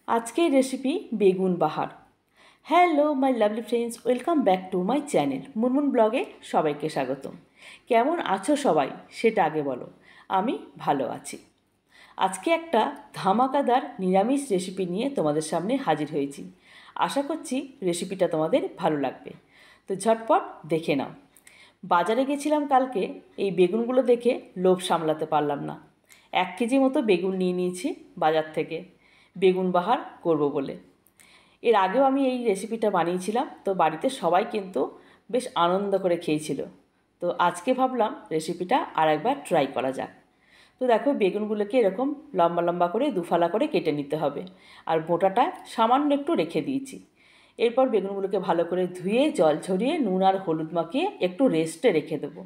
আজকের রেসিপি বেগুন বাহার। Hello my lovely friends, welcome back to my channel Munmun ব্লগে সবাইকে স্বাগতম। কেমন আছো সবাই সেটা আগে বলো। আমি ভালো আছি। আজকে একটা ধামাকাদার নিরামিষ রেসিপি নিয়ে তোমাদের সামনে হাজির হয়েছি। আশা করছি রেসিপিটা তোমাদের ভালো লাগবে। তো ঝটপট দেখে নাও। বাজারে গেছিলাম কালকে, এই বেগুনগুলো দেখে লোভ সামলাতে পারলাম না। 1 কেজি মতো বেগুন নিয়ে নিয়েছি বাজার থেকে, বেগুন বাহার করব বলে। এর আগেও আমি এই রেসিপিটা বানিয়েছিলাম, তো বাড়িতে সবাই কিন্তু বেশ আনন্দ করে খেয়েছিল। তো আজকে ভাবলাম রেসিপিটা আর একবার ট্রাই করা যাক। তো দেখো, বেগুনগুলোকে এরকম লম্বা লম্বা করে দুফালা করে কেটে নিতে হবে, আর বোটাটা সামান্য একটু রেখে দিয়েছি। এরপর বেগুনগুলোকে ভালো করে ধুয়ে জল ঝরিয়ে নুন আর হলুদ মাখিয়ে একটু রেস্টে রেখে দেবো।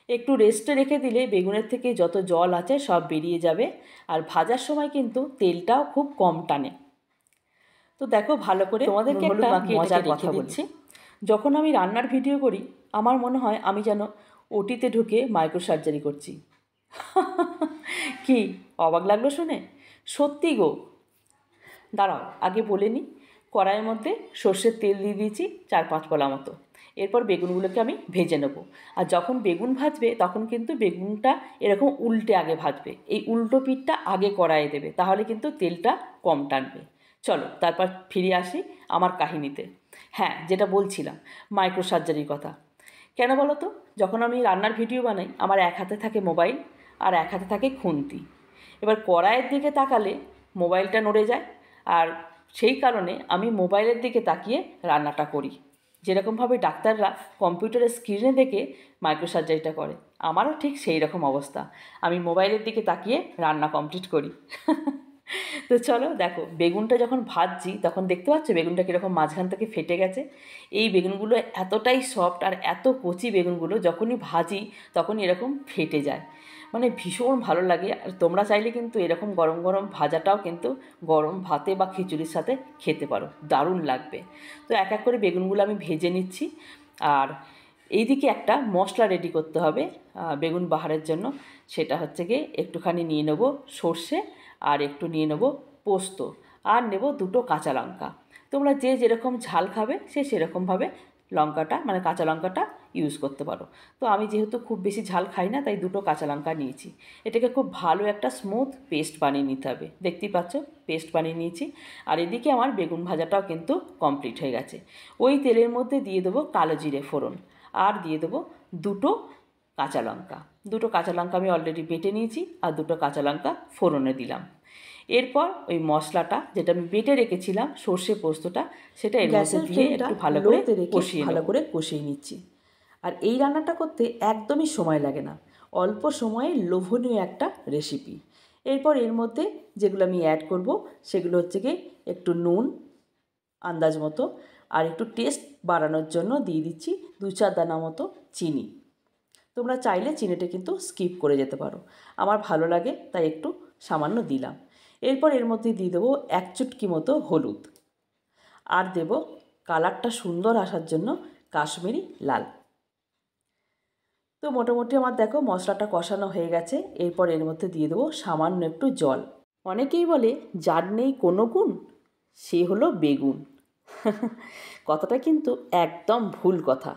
একটু রেস্টে রেখে দিলে বেগুনের থেকে যত জল আছে সব বেরিয়ে যাবে, আর ভাজার সময় কিন্তু তেলটাও খুব কম টানে। তো দেখো, ভালো করে তোমাদেরকে একটা মজার কথা বলছি। যখন আমি রান্নার ভিডিও করি, আমার মনে হয় আমি যেন ওটিতে ঢুকে মাইক্রো সার্জারি করছি। কি অবাক লাগলো শুনে? সত্যি গো। দাঁড়াও, আগে বলে নিই। কড়াইয়ের মধ্যে সর্ষের তেল দিয়ে দিয়েছি 4-5 কলা মতো। এরপর বেগুনগুলোকে আমি ভেজে নেব। আর যখন বেগুন ভাজবে তখন কিন্তু বেগুনটা এরকম উল্টে আগে ভাজবে। এই উল্টো পিঠটা আগে কড়াইয়ে দেবে, তাহলে কিন্তু তেলটা কম টানবে। চলো তারপর ফিরে আসি আমার কাহিনীতে। হ্যাঁ, যেটা বলছিলাম, মাইক্রো সার্জারির কথা। কেন বলো তো? যখন আমি রান্নার ভিডিও বানাই, আমার এক হাতে থাকে মোবাইল আর এক হাতে থাকে খুন্তি। এবার কড়াইয়ের দিকে তাকালে মোবাইলটা নড়ে যায়, আর সেই কারণে আমি মোবাইলের দিকে তাকিয়ে রান্নাটা করি। যেরকমভাবে ডাক্তাররা কম্পিউটারের স্ক্রিনে দেখে মাইক্রো সার্জারিটা করে, আমারও ঠিক সেই রকম অবস্থা। আমি মোবাইলের দিকে তাকিয়ে রান্না কমপ্লিট করি। তো চলো দেখো, বেগুনটা যখন ভাজছি তখন দেখতে পাচ্ছ বেগুনটা কীরকম মাঝখান থেকে ফেটে গেছে। এই বেগুনগুলো এতটাই সফট আর এত কচি বেগুনগুলো, যখনই ভাজি তখনই এরকম ফেটে যায়। মানে ভীষণ ভালো লাগে। আর তোমরা চাইলে কিন্তু এরকম গরম গরম ভাজাটাও কিন্তু গরম ভাতে বা খিচুড়ির সাথে খেতে পারো, দারুণ লাগবে। তো এক এক করে বেগুনগুলো আমি ভেজে নিচ্ছি। আর এইদিকে একটা মশলা রেডি করতে হবে বেগুন বাহারের জন্য। সেটা হচ্ছে গিয়ে একটুখানি নিয়ে নেব সর্ষে, আর একটু নিয়ে নেব পোস্ত, আর নেব 2টো কাঁচা লঙ্কা। তোমরা যে যেরকম ঝাল খাবে সে সেরকমভাবে লঙ্কাটা, মানে কাঁচা লঙ্কাটা ইউজ করতে পারো। তো আমি যেহেতু খুব বেশি ঝাল খাই না, তাই 2টো কাঁচা লঙ্কা নিয়েছি। এটাকে খুব ভালো একটা স্মুথ পেস্ট বানিয়ে নিতে হবে। দেখতেই পাচ্ছ পেস্ট বানিয়ে নিয়েছি। আর এদিকে আমার বেগুন ভাজাটাও কিন্তু কমপ্লিট হয়ে গেছে। ওই তেলের মধ্যে দিয়ে দেবো কালো জিরে ফোড়ন, আর দিয়ে দেবো 2টো কাঁচা লঙ্কা। 2টো কাঁচা লঙ্কা আমি অলরেডি বেটে নিয়েছি, আর 2টো কাঁচা লঙ্কা ফোড়নে দিলাম। এরপর ওই মশলাটা যেটা আমি বেটে রেখেছিলাম, সর্ষে পোস্তটা, সেটা এর মধ্যে দিয়ে একটু ভালো করে কষিয়ে নিচ্ছি। আর এই রান্নাটা করতে একদমই সময় লাগে না, অল্প সময়ে লোভনীয় একটা রেসিপি। এরপর এর মধ্যে যেগুলো আমি অ্যাড করব সেগুলো হচ্ছে গিয়ে একটু নুন আন্দাজ মতো, আর একটু টেস্ট বাড়ানোর জন্য দিয়ে দিচ্ছি 2-4 দানা মতো চিনি। তোমরা চাইলে চিনিটা কিন্তু স্কিপ করে যেতে পারো, আমার ভালো লাগে তাই একটু সামান্য দিলাম। এরপর এর মধ্যে দিয়ে দেবো 1 চুটকি মতো হলুদ, আর দেব কালারটা সুন্দর আসার জন্য কাশ্মীরি লাল। তো মোটামুটি আমার দেখো মশলাটা কষানো হয়ে গেছে। এরপর এর মধ্যে দিয়ে দেবো সামান্য একটু জল। অনেকেই বলে যার নেই কোনো গুণ সে হলো বেগুন। কথাটা কিন্তু একদম ভুল কথা।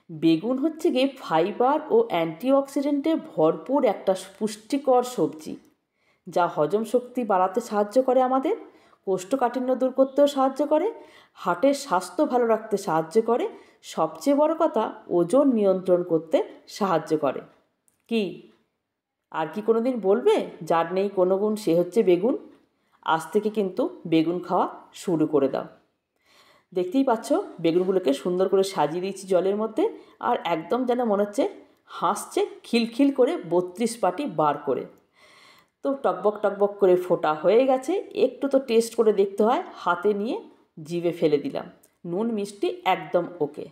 বেগুন হচ্ছে গিয়ে ফাইবার ও অ্যান্টিঅক্সিডেন্টে ভরপুর একটা পুষ্টিকর সবজি, যা হজম শক্তি বাড়াতে সাহায্য করে, আমাদের কোষ্ঠকাঠিন্য দূর করতেও সাহায্য করে, হার্টের স্বাস্থ্য ভালো রাখতে সাহায্য করে, সবচেয়ে বড় কথা ওজন নিয়ন্ত্রণ করতে সাহায্য করে। কি আর কি কোনো দিন বলবে যার নেই কোনো গুণ সে হচ্ছে বেগুন? আজ থেকে কিন্তু বেগুন খাওয়া শুরু করে দাও। দেখতেই পাচ্ছ বেগুনগুলোকে সুন্দর করে সাজিয়ে দিয়েছি জলের মধ্যে, আর একদম যেন মনে হচ্ছে হাসছে খিলখিল করে 32 পাটি বার করে। তো টকবক টকবক করে ফোটা হয়ে গেছে। একটু তো টেস্ট করে দেখতে হয়, হাতে নিয়ে জিভে ফেলে দিলাম। নুন মিষ্টি একদম ওকে।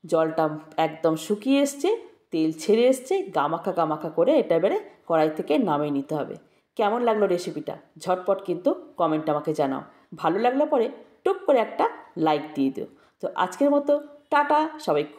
জলটা একদম শুকিয়ে এসছে, তেল ছেড়ে এসছে, গামাখা গামাখা করে এটা এবারে কড়াই থেকে নামিয়ে নিতে হবে। কেমন লাগলো রেসিপিটা ঝটপট কিন্তু কমেন্ট আমাকে জানাও। ভালো লাগলে পরে টুক করে একটা লাইক দিয়ে দিও। তো আজকের মতো টাটা, সবাই খুব